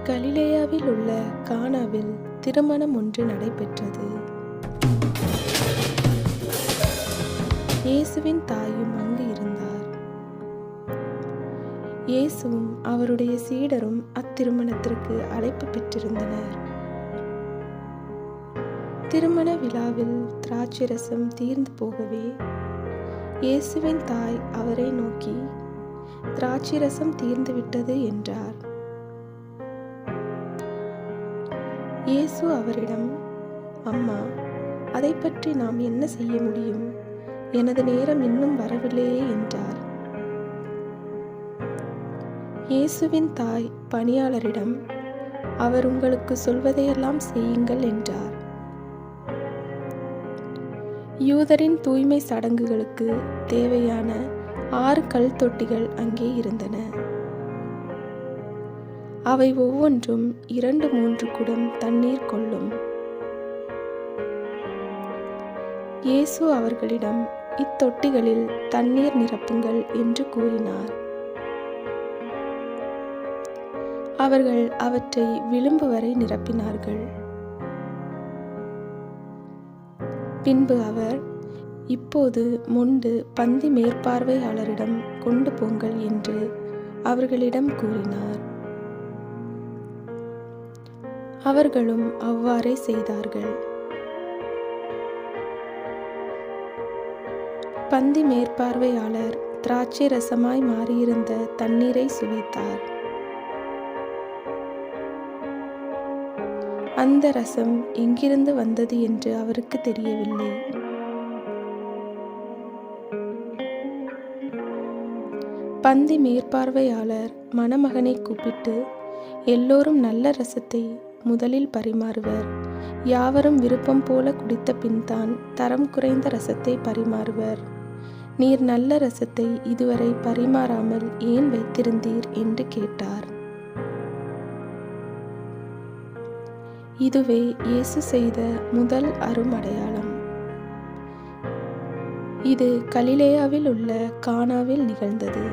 கலிலேயாவில் உள்ள கானாவில் திருமணம் ஒன்று நடைபெற்றது. இயேசுவின் தாயும் அங்கு இருந்தார். இயேசுவும் அவருடைய சீடரும் அத்திருமணத்திற்கு அழைப்பு பெற்றிருந்தனர். திருமண விழாவில் திராட்சரசம் தீர்ந்து போகவே இயேசுவின் தாய் அவரை நோக்கி, திராட்சரசம் தீர்ந்துவிட்டது என்றார். இயேசு அவரிடம், அம்மா, அதை பற்றி நாம் என்ன செய்ய முடியும்? எனது நேரம் இன்னும் வரவில்லையே என்றார். இயேசுவின் தாய் பணியாளரிடம், அவர் உங்களுக்கு சொல்வதையெல்லாம் செய்யுங்கள் என்றார். யூதரின் தூய்மை சடங்குகளுக்கு தேவையான 6 கல் தொட்டிகள் அங்கே இருந்தன. அவை ஒவ்வொன்றும் 2-3 குடம் தண்ணீர் கொள்ளும். இயேசு அவர்களிடம், இத்தொட்டிகளில் தண்ணீர் நிரப்புங்கள் என்று கூறினார். அவர்கள் அவற்றை விளிம்பு வரை நிரப்பினார்கள். பின்பு அவர், இப்போது மொண்டு பந்தி மேற்பார்வையாளரிடம் கொண்டு போங்கள் என்று அவர்களிடம் கூறினார். அவர்களும் அவ்வாறே செய்தார்கள். பந்தி மேற்பார்வையாளர் திராட்சை ரசமாய் மாறியிருந்த தண்ணீரை சுவைத்தார். அந்த ரசம் எங்கிருந்து வந்தது என்று அவருக்கு தெரியவில்லை. பந்தி மேற்பார்வையாளர் மணமகனை கூப்பிட்டு, எல்லோரும் நல்ல ரசத்தை முதலில் பரிமாறுவர், யாவரும் விருப்பம் போல குடித்த பின்தான் தரம் குறைந்த ரசத்தை பரிமாறுவர். நீர் நல்ல ரசத்தை இதுவரை பரிமாறாமல் ஏன் வைத்திருந்தீர் என்று கேட்டார். இதுவே இயேசு செய்த முதல் அருமடையாளம். இது கலிலேயாவில் உள்ள கானாவில் நிகழ்ந்தது.